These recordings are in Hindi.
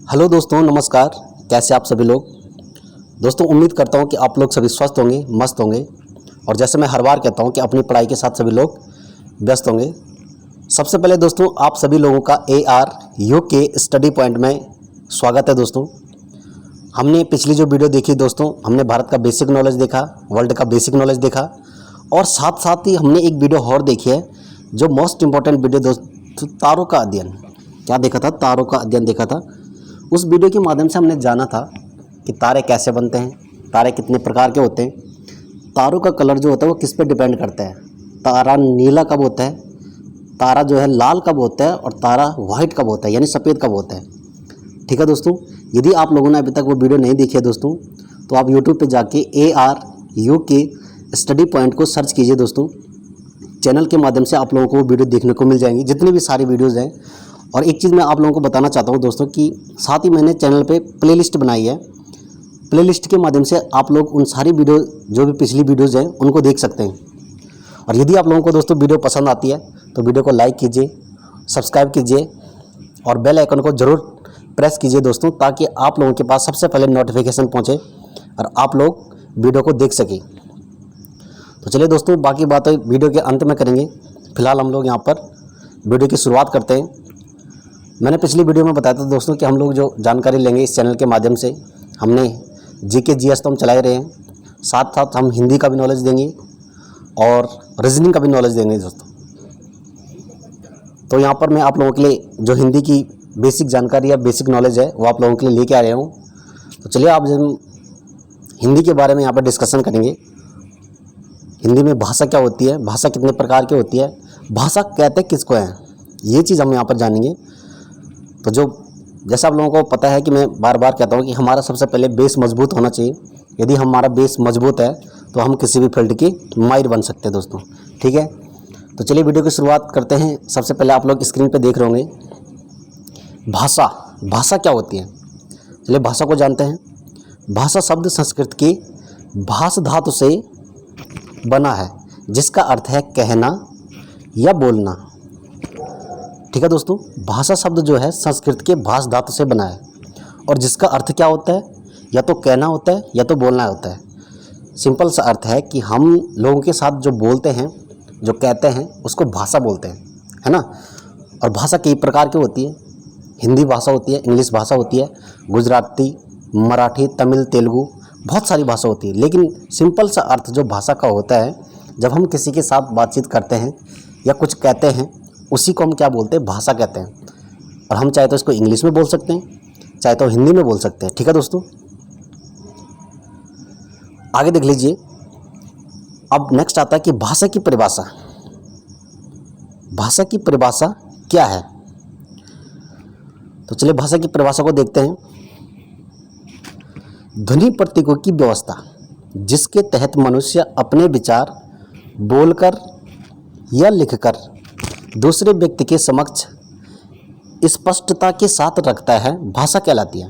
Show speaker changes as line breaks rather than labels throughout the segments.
हेलो दोस्तों, नमस्कार। कैसे आप सभी लोग। दोस्तों, उम्मीद करता हूं कि आप लोग सभी स्वस्थ होंगे, मस्त होंगे। और जैसे मैं हर बार कहता हूं कि अपनी पढ़ाई के साथ सभी लोग व्यस्त होंगे। सबसे पहले दोस्तों, आप सभी लोगों का AR UK स्टडी पॉइंट में स्वागत है। दोस्तों, हमने पिछली जो वीडियो देखी दोस्तों, हमने भारत का बेसिक नॉलेज देखा, वर्ल्ड का बेसिक नॉलेज देखा, और साथ साथ ही हमने एक वीडियो और देखी है जो मोस्ट इम्पॉर्टेंट वीडियो दोस्तों, तारों का अध्ययन। क्या देखा था? तारों का अध्ययन देखा था। उस वीडियो के माध्यम से हमने जाना था कि तारे कैसे बनते हैं, तारे कितने प्रकार के होते हैं, तारों का कलर जो होता है वो किस पे डिपेंड करता है, तारा नीला कब होता है, तारा जो है लाल कब होता है, और तारा वाइट कब होता है यानी सफ़ेद कब होता है। ठीक है दोस्तों, यदि आप लोगों ने अभी तक वो वीडियो नहीं देखी है दोस्तों, तो आप यूट्यूब पे जाके AR UK स्टडी पॉइंट को सर्च कीजिए। दोस्तों, चैनल के माध्यम से आप लोगों को वो वीडियो देखने को मिल जाएंगी, जितनी भी सारी वीडियोज़ हैं। और एक चीज़ मैं आप लोगों को बताना चाहता हूं दोस्तों कि साथ ही मैंने चैनल पे प्लेलिस्ट बनाई है। प्लेलिस्ट के माध्यम से आप लोग उन सारी वीडियो जो भी पिछली वीडियोज़ हैं उनको देख सकते हैं। और यदि आप लोगों को दोस्तों वीडियो पसंद आती है तो वीडियो को लाइक कीजिए, सब्सक्राइब कीजिए और बेल आइकन को ज़रूर प्रेस कीजिए दोस्तों, ताकि आप लोगों के पास सबसे पहले नोटिफिकेशन पहुँचे और आप लोग वीडियो को देख सकें। तो चलिए दोस्तों, बाकी बातें वीडियो के अंत में करेंगे। फिलहाल हम लोग यहाँ पर वीडियो की शुरुआत करते हैं। मैंने पिछली वीडियो में बताया था दोस्तों कि हम लोग जो जानकारी लेंगे इस चैनल के माध्यम से, हमने GK GS तो हम चला ही रहे हैं, साथ साथ हम हिंदी का भी नॉलेज देंगे और रीजनिंग का भी नॉलेज देंगे दोस्तों। तो यहाँ पर मैं आप लोगों के लिए जो हिंदी की बेसिक जानकारी या बेसिक नॉलेज है वो आप लोगों के लिए लेके आ रहा हूँ। तो चलिए आप हम हिंदी के बारे में यहाँ पर डिस्कशन करेंगे। हिंदी में भाषा क्या होती है, भाषा कितने प्रकार की होती है, भाषा कहते किसको है, ये चीज़ हम यहाँ पर जानेंगे। तो जो जैसा आप लोगों को पता है कि मैं बार बार कहता हूँ कि हमारा सबसे पहले बेस मजबूत होना चाहिए। यदि हमारा बेस मजबूत है तो हम किसी भी फील्ड की माहिर बन सकते हैं दोस्तों। ठीक है, तो चलिए वीडियो की शुरुआत करते हैं। सबसे पहले आप लोग स्क्रीन पे देख रहे होंगे भाषा। भाषा क्या होती है, चलिए भाषा को जानते हैं। भाषा शब्द संस्कृत की भाष धातु से बना है, जिसका अर्थ है कहना या बोलना। ठीक है दोस्तों, भाषा शब्द जो है संस्कृत के भाष धातु से बना है और जिसका अर्थ क्या होता है, या तो कहना होता है या तो बोलना होता है। सिंपल सा अर्थ है कि हम लोगों के साथ जो बोलते हैं, जो कहते हैं, उसको भाषा बोलते हैं, है ना। और भाषा कई प्रकार की होती है। हिंदी भाषा होती है, इंग्लिश भाषा होती है, गुजराती, मराठी, तमिल, तेलुगु, बहुत सारी भाषा होती है। लेकिन सिंपल सा अर्थ जो भाषा का होता है, जब हम किसी के साथ बातचीत करते हैं या कुछ कहते हैं, उसी को हम क्या बोलते हैं, भाषा कहते हैं। और हम चाहे तो इसको इंग्लिश में बोल सकते हैं, चाहे तो हिंदी में बोल सकते हैं। ठीक है दोस्तों, आगे देख लीजिए। अब नेक्स्ट आता है कि भाषा की परिभाषा। भाषा की परिभाषा क्या है, तो चलिए भाषा की परिभाषा को देखते हैं। ध्वनि प्रतीकों की व्यवस्था, जिसके तहत मनुष्य अपने विचार बोलकर या लिखकर दूसरे व्यक्ति के समक्ष स्पष्टता के साथ रखता है, भाषा कहलाती है।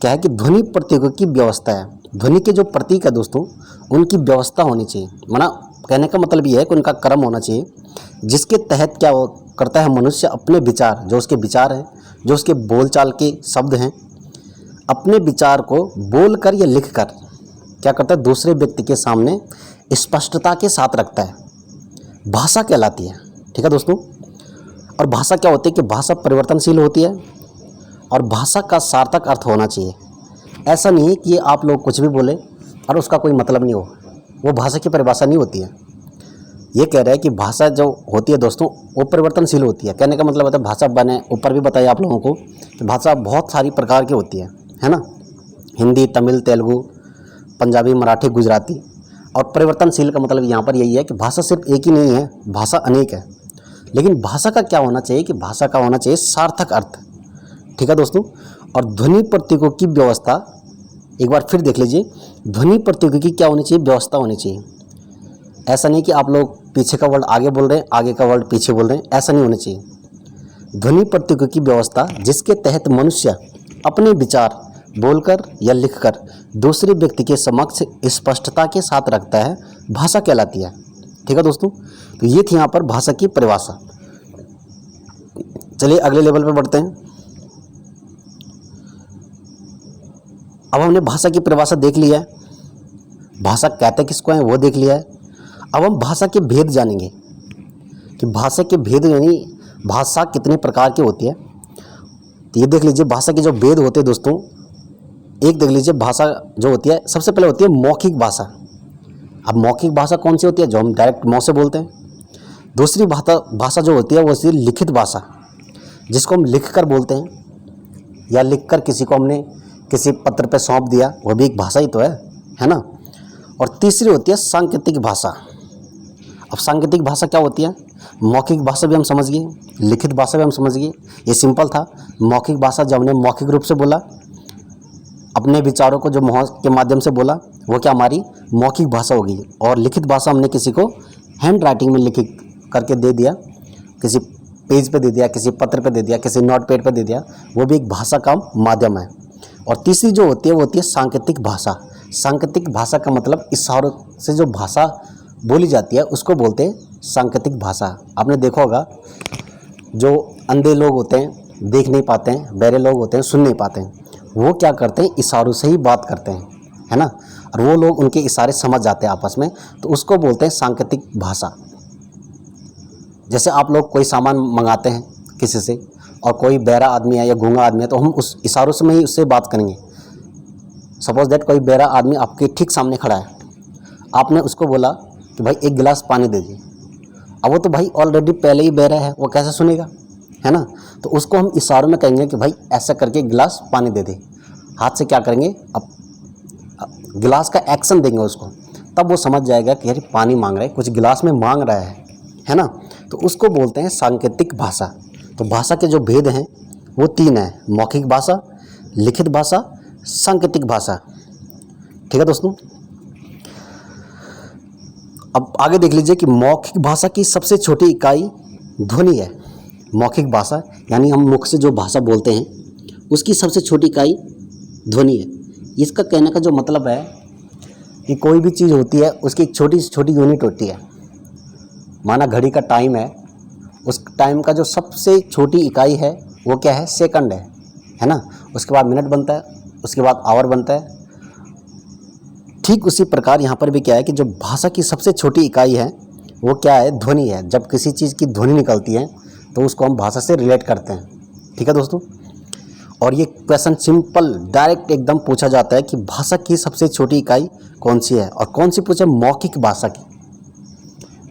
क्या है कि ध्वनि प्रतीकों की व्यवस्था है। ध्वनि के जो प्रतीक है दोस्तों, उनकी व्यवस्था होनी चाहिए। माना कहने का मतलब ये है कि उनका क्रम होना चाहिए, जिसके तहत क्या करता है मनुष्य अपने विचार, जो उसके विचार हैं, जो उसके बोलचाल के शब्द हैं, अपने विचार को बोलकर या लिखकर क्या करता है, दूसरे व्यक्ति के सामने स्पष्टता के साथ रखता है, भाषा कहलाती है। ठीक है दोस्तों, और भाषा क्या होती है कि भाषा परिवर्तनशील होती है और भाषा का सार्थक अर्थ होना चाहिए। ऐसा नहीं है कि आप लोग कुछ भी बोले और उसका कोई मतलब नहीं हो, वो भाषा की परिभाषा नहीं होती है। ये कह रहा है कि भाषा जो होती है दोस्तों, वो परिवर्तनशील होती है। कहने का मतलब होता है, भाषा मैंने ऊपर भी बताया आप लोगों को कि भाषा बहुत सारी प्रकार की होती है ना। हिंदी, तमिल, तेलुगु, पंजाबी, मराठी, गुजराती। और परिवर्तनशील का मतलब यहाँ पर यही है कि भाषा सिर्फ एक ही नहीं है, भाषा अनेक है। लेकिन भाषा का क्या होना चाहिए कि भाषा का होना चाहिए सार्थक अर्थ। ठीक है दोस्तों, और ध्वनि प्रतीकों की व्यवस्था एक बार फिर देख लीजिए। ध्वनि प्रतीकों की क्या होनी चाहिए, व्यवस्था होनी चाहिए। ऐसा नहीं कि आप लोग पीछे का वर्ड आगे बोल रहे हैं, आगे का वर्ड पीछे बोल रहे हैं, ऐसा नहीं होना चाहिए। ध्वनि प्रतीकों की व्यवस्था, जिसके तहत मनुष्य अपने विचार बोलकर या लिखकर दूसरे व्यक्ति के समक्ष स्पष्टता के साथ रखता है, भाषा कहलाती है। ठीक है दोस्तों, तो ये थी यहाँ पर भाषा की परिभाषा। चलिए अगले लेवल पे बढ़ते हैं। अब हमने भाषा की परिभाषा देख लिया है, भाषा कहते किसको है वो देख लिया है। अब हम भाषा के भेद जानेंगे कि भाषा के भेद यानी भाषा कितने प्रकार की होती है। तो ये देख लीजिए भाषा के जो भेद होते हैं दोस्तों, एक देख लीजिए भाषा जो होती है सबसे पहले होती है मौखिक भाषा। अब मौखिक भाषा कौन सी होती है, जो हम डायरेक्ट मुंह से बोलते हैं। दूसरी भाषा जो होती है वो होती है लिखित भाषा, जिसको हम लिख कर बोलते हैं या लिख कर किसी को हमने किसी पत्र पे सौंप दिया, वो भी एक भाषा ही तो है ना। और तीसरी होती है सांकेतिक भाषा। अब सांकेतिक भाषा क्या होती है, मौखिक भाषा भी हम समझ गए, लिखित भाषा भी हम समझ गए, ये सिंपल था। मौखिक भाषा जब हमने मौखिक रूप से बोला, अपने विचारों को जो मुंह के माध्यम से बोला, वो क्या हमारी मौखिक भाषा होगी। और लिखित भाषा हमने किसी को हैंड राइटिंग में लिख करके दे दिया, किसी पेज पे दे दिया, किसी पत्र पे दे दिया, किसी नोट पैड पे दे दिया, वो भी एक भाषा का माध्यम है। और तीसरी जो होती है वो होती है सांकेतिक भाषा। सांकेतिक भाषा का मतलब इशारों से जो भाषा बोली जाती है उसको बोलते हैं सांकेतिक भाषा। आपने देखा होगा जो अंधे लोग होते हैं, देख नहीं पाते हैं, बहरे लोग होते हैं, सुन नहीं पाते हैं, वो क्या करते हैं, इशारों से ही बात करते हैं, है ना। और वो लोग उनके इशारे समझ जाते हैं आपस में, तो उसको बोलते हैं सांकेतिक भाषा। जैसे आप लोग कोई सामान मंगाते हैं किसी से और कोई बहरा आदमी है या गूंगा आदमी है, तो हम उस इशारों से में ही उससे बात करेंगे। सपोज दैट कोई बहरा आदमी आपके ठीक सामने खड़ा है, आपने उसको बोला कि भाई एक गिलास पानी दे दीजिए। अब वो तो भाई ऑलरेडी पहले ही बहरा है, वो कैसे सुनेगा, है ना। तो उसको हम इशारों में कहेंगे कि भाई ऐसा करके गिलास पानी दे दे। हाथ से क्या करेंगे, अब गिलास का एक्शन देंगे उसको, तब वो समझ जाएगा कि यार पानी मांग रहा है, कुछ गिलास में मांग रहा है ना। तो उसको बोलते हैं सांकेतिक भाषा। तो भाषा के जो भेद हैं वो तीन हैं, मौखिक भाषा, लिखित भाषा, सांकेतिक भाषा। ठीक है दोस्तों। अब आगे देख लीजिए कि मौखिक भाषा की सबसे छोटी इकाई ध्वनि है। मौखिक भाषा यानी हम मुख से जो भाषा बोलते हैं उसकी सबसे छोटी इकाई ध्वनि है। इसका कहने का जो मतलब है कि कोई भी चीज़ होती है उसकी एक छोटी से छोटी यूनिट होती है। माना घड़ी का टाइम है, उस टाइम का जो सबसे छोटी इकाई है वो क्या है, सेकंड है ना। उसके बाद मिनट बनता है, उसके बाद आवर बनता है। ठीक उसी प्रकार यहाँ पर भी क्या है कि जो भाषा की सबसे छोटी इकाई है वो क्या है, ध्वनि है। जब किसी चीज़ की ध्वनि निकलती है तो उसको हम भाषा से रिलेट करते हैं। ठीक है दोस्तों। और ये क्वेश्चन सिंपल डायरेक्ट एकदम पूछा जाता है कि भाषा की सबसे छोटी इकाई कौन सी है, और कौन सी पूछे, मौखिक भाषा की।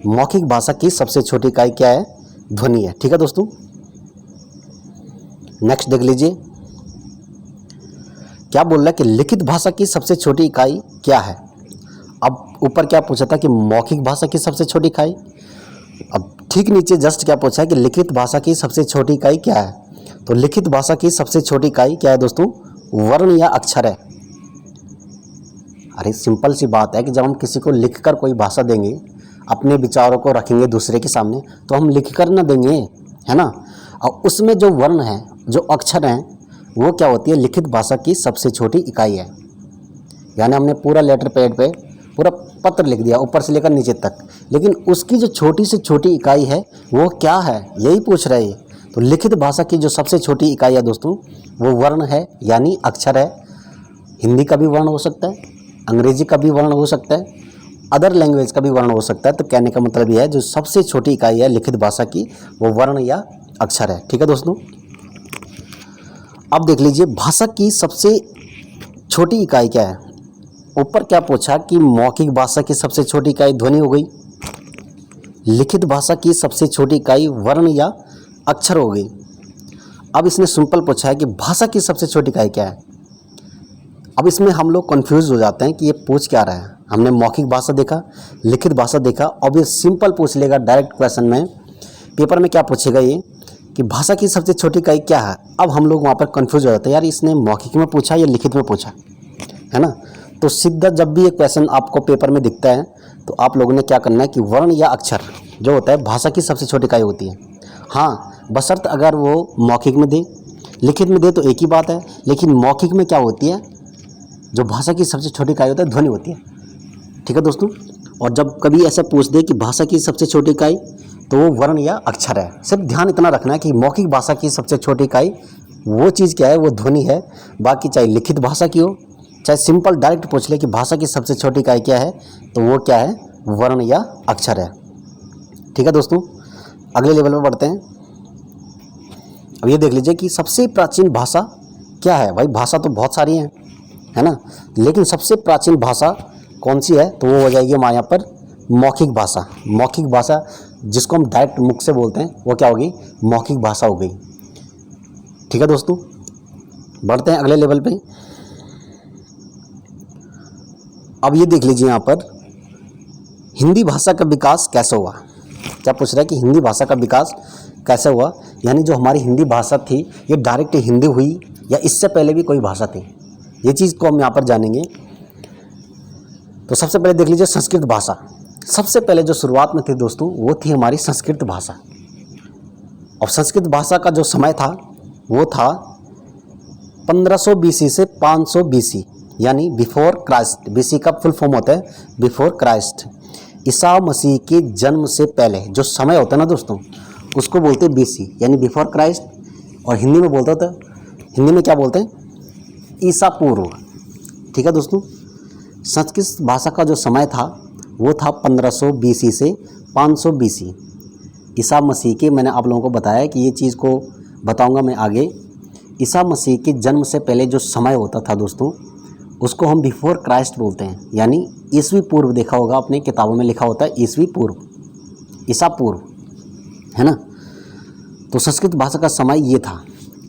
मौखिक भाषा की सबसे छोटी इकाई क्या है, ध्वनि है। ठीक है दोस्तों। नेक्स्ट देख लीजिए क्या बोल रहा है कि लिखित भाषा की सबसे छोटी इकाई क्या है। अब ऊपर क्या पूछा था कि मौखिक भाषा की सबसे छोटी इकाई, अब ठीक नीचे जस्ट क्या पूछा है कि लिखित भाषा की सबसे छोटी इकाई क्या है। तो लिखित भाषा की सबसे छोटी इकाई क्या है दोस्तों, वर्ण या अक्षर है। अरे सिंपल सी बात है कि जब हम किसी को लिखकर कोई भाषा देंगे, अपने विचारों को रखेंगे दूसरे के सामने, तो हम लिख कर ना देंगे, है ना। और उसमें जो वर्ण है, जो अक्षर हैं, वो क्या होती है, लिखित भाषा की सबसे छोटी इकाई है। यानी हमने पूरा लेटर पैड पे पूरा पत्र लिख दिया ऊपर से लेकर नीचे तक, लेकिन उसकी जो छोटी से छोटी इकाई है वो क्या है, यही पूछ रहे हैं। तो लिखित भाषा की जो सबसे छोटी इकाई है दोस्तों वो वर्ण है, यानी अक्षर है। हिंदी का भी वर्ण हो सकता है, अंग्रेजी का भी वर्ण हो सकता है, अदर लैंग्वेज का भी वर्ण हो सकता है। तो कहने का मतलब यह है जो सबसे छोटी इकाई है लिखित भाषा की वो वर्ण या अक्षर है। ठीक है दोस्तों। अब देख लीजिए भाषा की सबसे छोटी इकाई क्या है। ऊपर क्या पूछा कि मौखिक भाषा की सबसे छोटी इकाई ध्वनि हो गई, लिखित भाषा की सबसे छोटी इकाई वर्ण या अक्षर हो गई। अब इसने सिंपल पूछा है कि भाषा की सबसे छोटी इकाई क्या है। अब इसमें हम लोग कंफ्यूज हो जाते हैं कि ये पूछ क्या रहा है। हमने मौखिक भाषा देखा, लिखित भाषा देखा, अब ये सिंपल पूछ लेगा डायरेक्ट क्वेश्चन में। पेपर में क्या पूछेगा ये कि भाषा की सबसे छोटी इकाई क्या है। अब हम लोग वहाँ पर कंफ्यूज हो जाते हैं, यार इसने मौखिक में पूछा या लिखित में पूछा, है ना। तो सीधा जब भी ये क्वेश्चन आपको पेपर में दिखता है तो आप लोगों ने क्या करना है कि वर्ण या अक्षर जो होता है भाषा की सबसे छोटी इकाई होती है। हाँ, बशर्त अगर वो मौखिक में दे, लिखित में दे तो एक ही बात है, लेकिन मौखिक में क्या होती है, जो भाषा की सबसे छोटी इकाई होता है ध्वनि होती है। ठीक है दोस्तों। और जब कभी ऐसा पूछ दे कि भाषा की सबसे छोटी इकाई, तो वो वर्ण या अक्षर है। सिर्फ ध्यान इतना रखना है कि मौखिक भाषा की सबसे छोटी इकाई वो चीज़ क्या है, वो ध्वनि है। बाकी चाहे लिखित भाषा की हो चाहे सिंपल डायरेक्ट पूछ ले कि भाषा की सबसे छोटी इकाई क्या है, तो वो क्या है, वर्ण या अक्षर है। ठीक है दोस्तों, अगले लेवल पे बढ़ते हैं। अब ये देख लीजिए कि सबसे प्राचीन भाषा क्या है। भाई भाषा तो बहुत सारी हैं, है ना, लेकिन सबसे प्राचीन भाषा कौन सी है, तो वो हो जाएगी हमारे यहाँ पर मौखिक भाषा। मौखिक भाषा जिसको हम डायरेक्ट मुख से बोलते हैं, वो क्या होगी, मौखिक भाषा हो गई। ठीक है दोस्तों, बढ़ते हैं अगले लेवल पे। अब ये देख लीजिए यहाँ पर हिंदी भाषा का विकास कैसे हुआ। क्या पूछ रहा है कि हिंदी भाषा का विकास कैसे हुआ, यानी जो हमारी हिंदी भाषा थी ये डायरेक्ट हिंदी हुई या इससे पहले भी कोई भाषा थी, ये चीज़ को हम यहाँ पर जानेंगे। तो सबसे पहले देख लीजिए संस्कृत भाषा। सबसे पहले जो शुरुआत में थी दोस्तों, वो थी हमारी संस्कृत भाषा। और संस्कृत भाषा का जो समय था वो था 1500 BC से 500 BC, यानी बिफोर क्राइस्ट। BC का फुल फॉर्म होता है बिफोर क्राइस्ट, ईसा मसीह के जन्म से पहले जो समय होता है ना दोस्तों, उसको बोलते हैं BC, यानी बिफोर क्राइस्ट। और हिंदी में बोलते होता है, हिंदी में क्या बोलते हैं, ईसा पूर्व। ठीक है दोस्तों, संस्कृत भाषा का जो समय था वो था 1500 BC से 500 BC, ईसा मसीह के। मैंने आप लोगों को बताया कि ये चीज़ को बताऊंगा मैं आगे। ईसा मसीह के जन्म से पहले जो समय होता था दोस्तों, उसको हम बिफोर क्राइस्ट बोलते हैं, यानी ईसवी पूर्व। देखा होगा अपने किताबों में लिखा होता है ईसवी पूर्व, ईसा पूर्व, है ना। तो संस्कृत भाषा का समय ये था।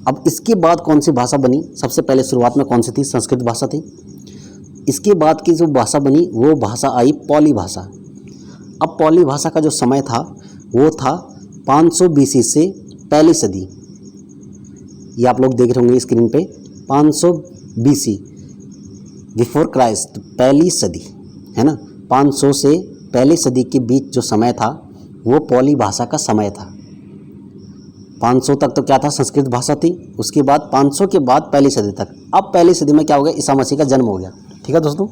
अब इसके बाद कौन सी भाषा बनी, सबसे पहले शुरुआत में कौन सी थी, संस्कृत भाषा थी। इसके बाद की जो भाषा बनी वो भाषा आई पौली भाषा। अब पौली भाषा का जो समय था वो था 500 BC से पहली सदी। ये आप लोग देख रहे होंगे स्क्रीन पे, 500 BC बिफोर क्राइस्ट, पहली सदी, है ना। 500 से पहली सदी के बीच जो समय था वो पौली भाषा का समय था। 500 तक तो क्या था, संस्कृत भाषा थी। उसके बाद 500 के बाद पहली सदी तक। अब पहली सदी में क्या हो गया, ईसा मसीह का जन्म हो गया। ठीक है दोस्तों,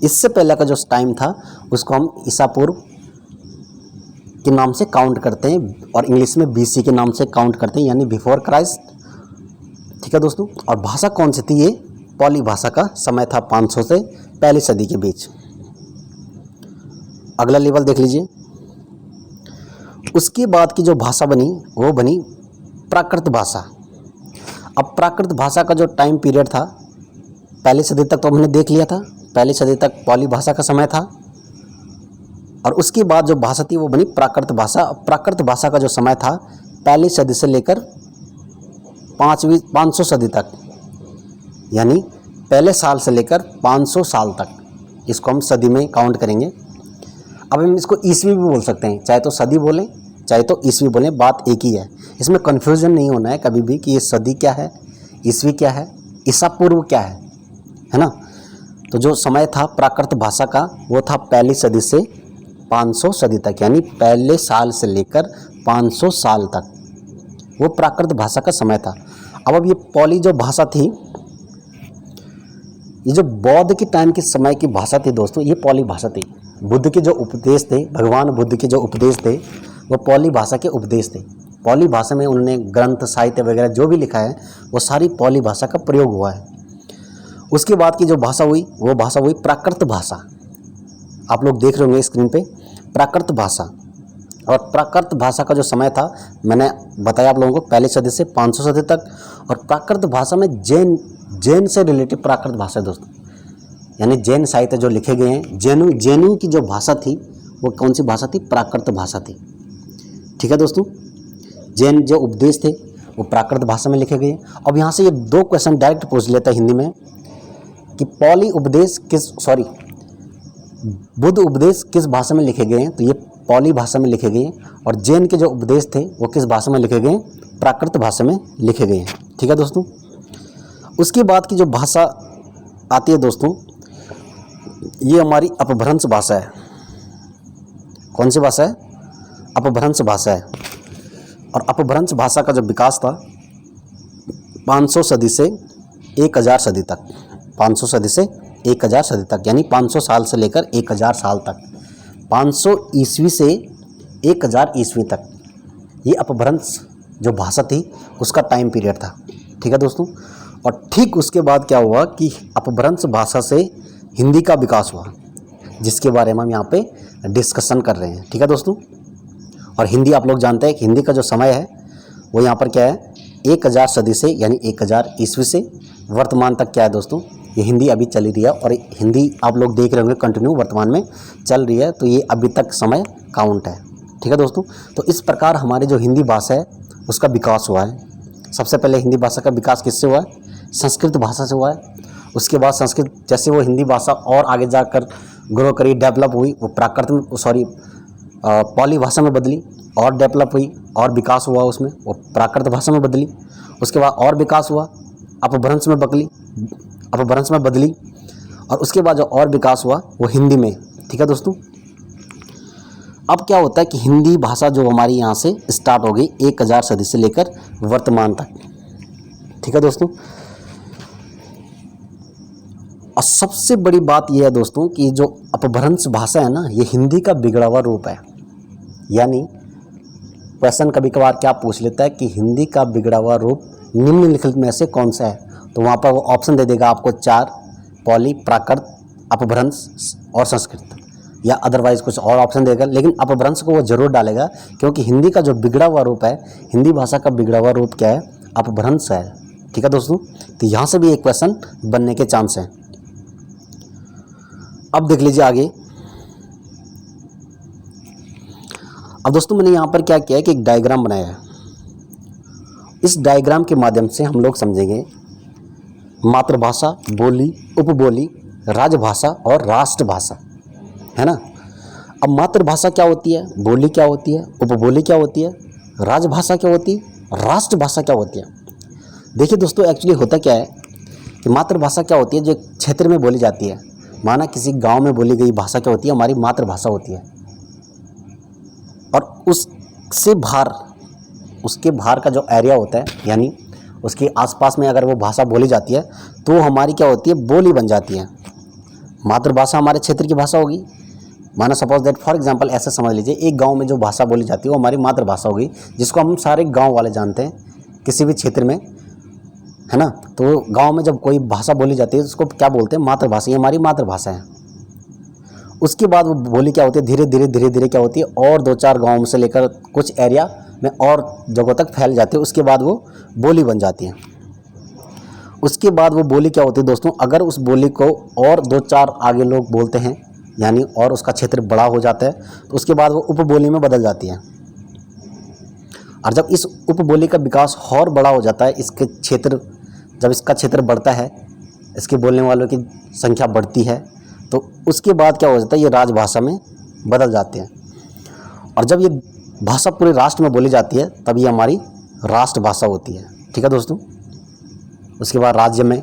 इससे पहले का जो टाइम था उसको हम ईसा पूर्व के नाम से काउंट करते हैं, और इंग्लिश में BC के नाम से काउंट करते हैं, यानी बिफोर क्राइस्ट। ठीक है दोस्तों, और भाषा कौन सी थी, ये पौली भाषा का समय था 500 से पहली सदी के बीच। अगला लेवल देख लीजिए। उसके बाद की जो भाषा बनी वो बनी प्राकृत भाषा। अब प्राकृत भाषा का जो टाइम पीरियड था, पहली सदी तक तो हमने देख लिया था, पहली सदी तक पौली भाषा का समय था। और उसके बाद जो भाषा थी वो बनी प्राकृत भाषा। प्राकृत भाषा का जो समय था पहली सदी से लेकर 500 सदी तक, यानी पहले साल से लेकर 500 साल तक, इसको हम सदी में काउंट करेंगे। अब हम इसको ईस्वी भी बोल सकते हैं, चाहे तो सदी बोलें चाहे तो ईस्वी बोलें, बात एक ही है। इसमें कन्फ्यूजन नहीं होना है कभी भी कि ये सदी क्या है, ईस्वी क्या है, ईसा पूर्व क्या है ना। तो जो समय था प्राकृत भाषा का वो था पहली सदी से 500 सदी तक, यानी पहले साल से लेकर 500 साल तक वो प्राकृत भाषा का समय था। अब ये पौली जो भाषा थी, ये जो बौद्ध के टाइम के समय की भाषा थी दोस्तों, ये पौली भाषा थी। बुद्ध के जो उपदेश थे, भगवान बुद्ध के जो उपदेश थे, वो पौली भाषा के उपदेश थे। पौली भाषा में उन्होंने ग्रंथ, साहित्य वगैरह जो भी लिखा है वो सारी पौली भाषा का प्रयोग हुआ है। उसके बाद की जो भाषा हुई वो भाषा हुई प्राकृत भाषा। आप लोग देख रहे होंगे स्क्रीन पे प्राकृत भाषा। और प्राकृत भाषा का जो समय था मैंने बताया आप लोगों को, पहली सदी से 500 सदी तक। और प्राकृत भाषा में जैन से रिलेटेड प्राकृत भाषा है दोस्तों, यानी जैन साहित्य जो लिखे गए हैं, जैनों की जो भाषा थी वो कौन सी भाषा थी, प्राकृत भाषा थी। ठीक है दोस्तों, जैन जो उपदेश थे वो प्राकृत भाषा में लिखे गए। अब यहाँ से ये 2 क्वेश्चन डायरेक्ट पूछ लेता है हिंदी में कि बुद्ध उपदेश किस भाषा में लिखे गए हैं, तो ये पौली भाषा में लिखे गए हैं। और जैन के जो उपदेश थे वो किस भाषा में लिखे गए हैं, प्राकृत भाषा में लिखे गए हैं। ठीक है दोस्तों, उसके बाद की जो भाषा आती है दोस्तों, ये हमारी अपभ्रंश भाषा है। कौन सी भाषा है, अपभ्रंश भाषा है। और अपभ्रंश भाषा का जो विकास था 500 सदी से 1000 सदी तक, 500 सदी से 1000 सदी तक, यानी 500 साल से लेकर 1000 साल तक, 500 ईस्वी से 1000 ईस्वी तक, ये अपभ्रंश जो भाषा थी उसका टाइम पीरियड था। ठीक है दोस्तों, और ठीक उसके बाद क्या हुआ कि अपभ्रंश भाषा से हिंदी का विकास हुआ, जिसके बारे में हम यहाँ पे डिस्कशन कर रहे हैं। ठीक है दोस्तों। और हिंदी आप लोग जानते हैं कि हिंदी का जो समय है वो यहाँ पर क्या है, 1000 सदी से यानी 1000 ईस्वी से वर्तमान तक क्या है दोस्तों, ये हिंदी अभी चली रही है। और हिंदी आप लोग देख रहे होंगे कंटिन्यू वर्तमान में चल रही है, तो ये अभी तक समय काउंट है। ठीक है दोस्तों। तो इस प्रकार हमारी जो हिंदी भाषा है उसका विकास हुआ है। सबसे पहले हिंदी भाषा का विकास किससे हुआ है, संस्कृत भाषा से हुआ है। उसके बाद संस्कृत जैसे वो हिंदी भाषा और आगे जाकर ग्रो करी, डेवलप हुई, वो पाली भाषा में बदली और डेवलप हुई और विकास हुआ उसमें, वो प्राकृत भाषा में बदली। उसके बाद और विकास हुआ, अपभ्रंश में बदली और उसके बाद जो और विकास हुआ वो हिंदी में। ठीक है दोस्तों। अब क्या होता है कि हिंदी भाषा जो हमारी यहाँ से स्टार्ट हो गई 1000 सदी से लेकर वर्तमान तक। ठीक है दोस्तों। और सबसे बड़ी बात यह है दोस्तों कि जो अपभ्रंश भाषा है ना, ये हिंदी का बिगड़ा हुआ रूप है। यानी क्वेश्चन कभी कभार क्या पूछ लेता है कि हिंदी का बिगड़ा हुआ रूप निम्नलिखित में से कौन सा है, तो वहाँ पर वो ऑप्शन दे देगा आपको 4, पौली, प्राकृत, अपभ्रंश और संस्कृत, या अदरवाइज कुछ और ऑप्शन देगा। लेकिन अपभ्रंश को वो जरूर डालेगा, क्योंकि हिंदी का जो बिगड़ा हुआ रूप है, हिंदी भाषा का बिगड़ा हुआ रूप क्या है, अपभ्रंश है। ठीक है दोस्तों। तो यहाँ से भी एक क्वेश्चन बनने के चांस हैं। अब देख लीजिए आगे। अब दोस्तों मैंने यहाँ पर क्या किया है कि एक डायग्राम बनाया है। इस डायग्राम के माध्यम से हम लोग समझेंगे मातृभाषा, बोली, उपबोली, राजभाषा और राष्ट्रभाषा, है ना। अब मातृभाषा क्या होती है, बोली क्या होती है, उपबोली क्या होती है, राजभाषा क्या होती है, राष्ट्रभाषा क्या होती है। देखिए दोस्तों, एक्चुअली होता क्या है कि मातृभाषा क्या होती है, जो एक क्षेत्र में बोली जाती है। माना किसी गांव में बोली गई भाषा क्या होती है, हमारी मातृभाषा होती है। और उससे बाहर, उसके बाहर का जो एरिया होता है, यानी उसके आसपास में अगर वो भाषा बोली जाती है तो हमारी क्या होती है, बोली बन जाती है। मातृभाषा हमारे क्षेत्र की भाषा होगी। माना सपोज दैट फॉर एग्जांपल ऐसे समझ लीजिए, एक गांव में जो भाषा बोली जाती है वो हमारी मातृभाषा होगी, जिसको हम सारे गांव वाले जानते हैं किसी भी क्षेत्र में, है ना। तो गांव में जब कोई भाषा बोली जाती है उसको क्या बोलते हैं, मातृभाषा। ये हमारी मातृभाषा है। उसके बाद वो बोली क्या होती है, धीरे धीरे क्या होती है, और 2-4 गाँव से लेकर कुछ एरिया में और जगहों तक फैल जाती है। उसके बाद वो बोली बन जाती है। उसके बाद वो बोली क्या होती है दोस्तों, अगर उस बोली को और 2-4 आगे लोग बोलते हैं, यानी और उसका क्षेत्र बड़ा हो जाता है, तो उसके बाद वो उपबोली में बदल जाती है। और जब इस उपबोली का विकास और बड़ा हो जाता है, इसके क्षेत्र, जब इसका क्षेत्र बढ़ता है, इसके बोलने वालों की संख्या बढ़ती है, तो उसके बाद क्या हो जाता है, ये राजभाषा में बदल जाते हैं। और जब ये भाषा पूरे राष्ट्र में बोली जाती है तब ये हमारी राष्ट्रभाषा होती है। ठीक है दोस्तों। उसके बाद राज्य में,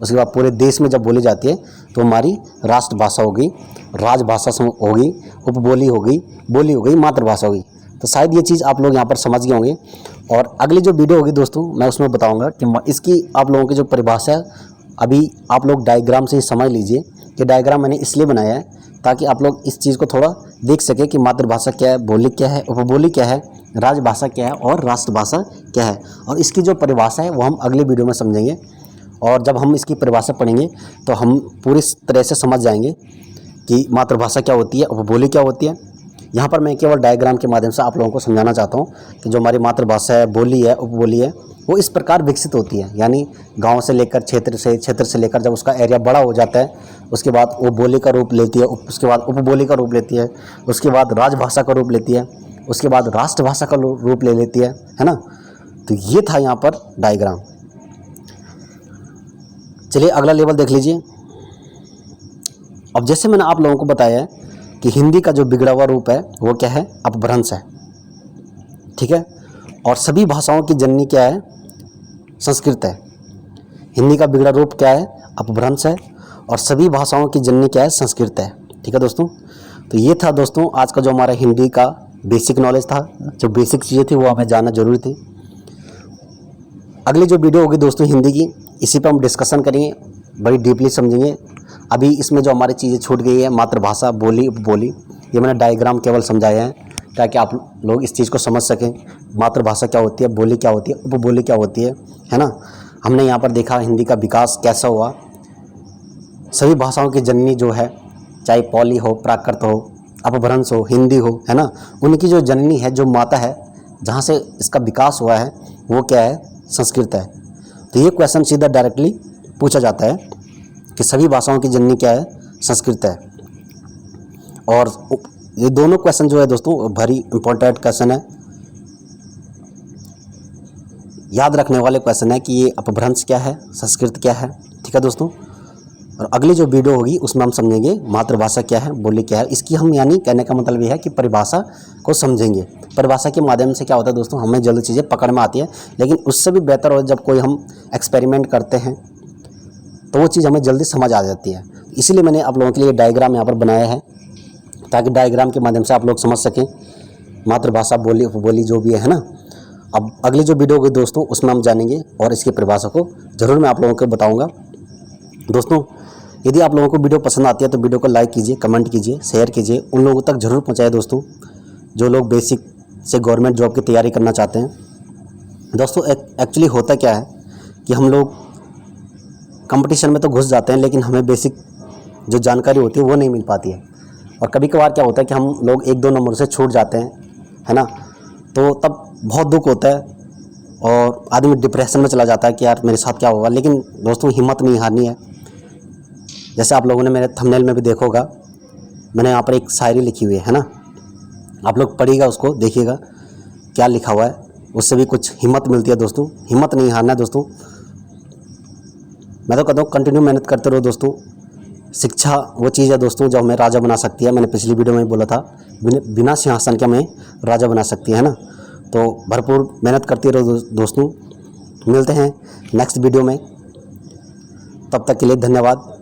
उसके बाद पूरे देश में जब बोली जाती है तो हमारी राष्ट्रभाषा होगी, राजभाषा होगी, उपबोली होगी, बोली होगी, मातृभाषा होगी। तो शायद ये चीज़ आप लोग यहाँ पर समझ गए होंगे। और अगली जो वीडियो होगी दोस्तों, मैं उसमें बताऊँगा कि इसकी आप लोगों की जो परिभाषा है, अभी आप लोग डायग्राम से ही समझ लीजिए कि डायग्राम मैंने इसलिए बनाया है ताकि आप लोग इस चीज़ को थोड़ा देख सकें कि मातृभाषा क्या है, बोली क्या है, उपबोली क्या है, राजभाषा क्या है और राष्ट्रभाषा क्या है। और इसकी जो परिभाषा है वो हम अगले वीडियो में समझेंगे। और जब हम इसकी परिभाषा पढ़ेंगे तो हम पूरी तरह से समझ जाएंगे कि मातृभाषा क्या होती है, उपबोली क्या होती है। यहाँ पर मैं केवल डायग्राम के माध्यम से आप लोगों को समझाना चाहता हूँ कि जो हमारी मातृभाषा है, बोली है, उपबोली है, वो इस प्रकार विकसित होती है। यानी गांव से लेकर क्षेत्र से लेकर जब उसका एरिया बड़ा हो जाता है, उसके बाद वो बोली का रूप लेती है, उसके बाद उपबोली का रूप लेती है, उसके बाद राजभाषा का रूप लेती है, उसके बाद राष्ट्रभाषा का रूप ले लेती है ना। तो ये था यहाँ पर डायग्राम। चलिए अगला लेवल देख लीजिए। अब जैसे मैंने आप लोगों को बताया है कि हिंदी का जो बिगड़ा हुआ रूप है वो क्या है, अपभ्रंश है। ठीक है। और सभी भाषाओं की जननी क्या है, संस्कृत है। हिंदी का बिगड़ा रूप क्या है, अपभ्रंश है। और सभी भाषाओं की जननी क्या है, संस्कृत है। ठीक है दोस्तों। तो ये था दोस्तों आज का जो हमारा हिंदी का बेसिक नॉलेज था, जो बेसिक चीज़ें थी वो हमें जानना जरूरी थी। अगली जो वीडियो होगी दोस्तों हिंदी की, इसी पर हम डिस्कशन करेंगे, बड़ी डीपली समझेंगे। अभी इसमें जो हमारी चीज़ें छूट गई है, मातृभाषा, बोली, उपबोली, ये मैंने डायग्राम केवल समझाया है ताकि आप लोग इस चीज़ को समझ सकें। मातृभाषा क्या होती है, बोली क्या होती है, उपबोली क्या होती है ना। हमने यहाँ पर देखा हिंदी का विकास कैसा हुआ। सभी भाषाओं की जननी जो है, चाहे पाली हो, प्राकृत हो, अपभ्रंश हो, हिंदी हो, है ना, उनकी जो जननी है, जो माता है, जहाँ से इसका विकास हुआ है, वो क्या है? संस्कृत है। तो ये क्वेश्चन सीधा डायरेक्टली पूछा जाता है कि सभी भाषाओं की जननी क्या है? संस्कृत है। और ये दोनों क्वेश्चन जो है दोस्तों वेरी इंपॉर्टेंट क्वेश्चन है, याद रखने वाले क्वेश्चन है कि ये अपभ्रंश क्या है, संस्कृत क्या है। ठीक है दोस्तों। और अगली जो वीडियो होगी उसमें हम समझेंगे मातृभाषा क्या है, बोली क्या है। इसकी हम यानी कहने का मतलब ये है कि परिभाषा को समझेंगे। परिभाषा के माध्यम से क्या होता है दोस्तों, हमें जल्द चीज़ें पकड़ में आती है, लेकिन उससे भी बेहतर हो जब कोई हम एक्सपेरिमेंट करते हैं तो वो चीज़ हमें जल्दी समझ आ जाती है। इसीलिए मैंने आप लोगों के लिए डायग्राम यहाँ पर बनाया है, ताकि डायग्राम के माध्यम से आप लोग समझ सकें मातृभाषा, बोली, उपबोली जो भी है ना। अब अगली जो वीडियो होगी दोस्तों उसमें हम जानेंगे और इसकी परिभाषा को ज़रूर मैं आप लोगों को बताऊँगा। दोस्तों यदि आप लोगों को वीडियो पसंद आती है तो वीडियो को लाइक कीजिए, कमेंट कीजिए, शेयर कीजिए, उन लोगों तक ज़रूर पहुंचाएं दोस्तों जो लोग बेसिक से गवर्नमेंट जॉब की तैयारी करना चाहते हैं। दोस्तों एक्चुअली होता क्या है कि हम लोग कंपटीशन में तो घुस जाते हैं, लेकिन हमें बेसिक जो जानकारी होती है वो नहीं मिल पाती है। और कभी कभार क्या होता है कि हम लोग 1-2 नंबर से छूट जाते हैं, है ना, तो तब बहुत दुख होता है और आदमी डिप्रेशन में चला जाता है कि यार मेरे साथ क्या होगा। लेकिन दोस्तों हिम्मत नहीं हारनी है। जैसे आप लोगों ने मेरे थंबनेल में भी देखा होगा, मैंने यहाँ पर एक शायरी लिखी हुई है ना, आप लोग पढ़िएगा, उसको देखिएगा क्या लिखा हुआ है, उससे भी कुछ हिम्मत मिलती है दोस्तों। हिम्मत नहीं हारना है दोस्तों। मैं तो कहता हूँ कंटिन्यू मेहनत करते रहो दोस्तों। शिक्षा वो चीज़ है दोस्तों जो हमें राजा बना सकती है। मैंने पिछली वीडियो में ही बोला था, बिना सिंहासन के हमें राजा बना सकती है ना। तो भरपूर मेहनत करते रहो दोस्तों। मिलते हैं नेक्स्ट वीडियो में, तब तक के लिए धन्यवाद।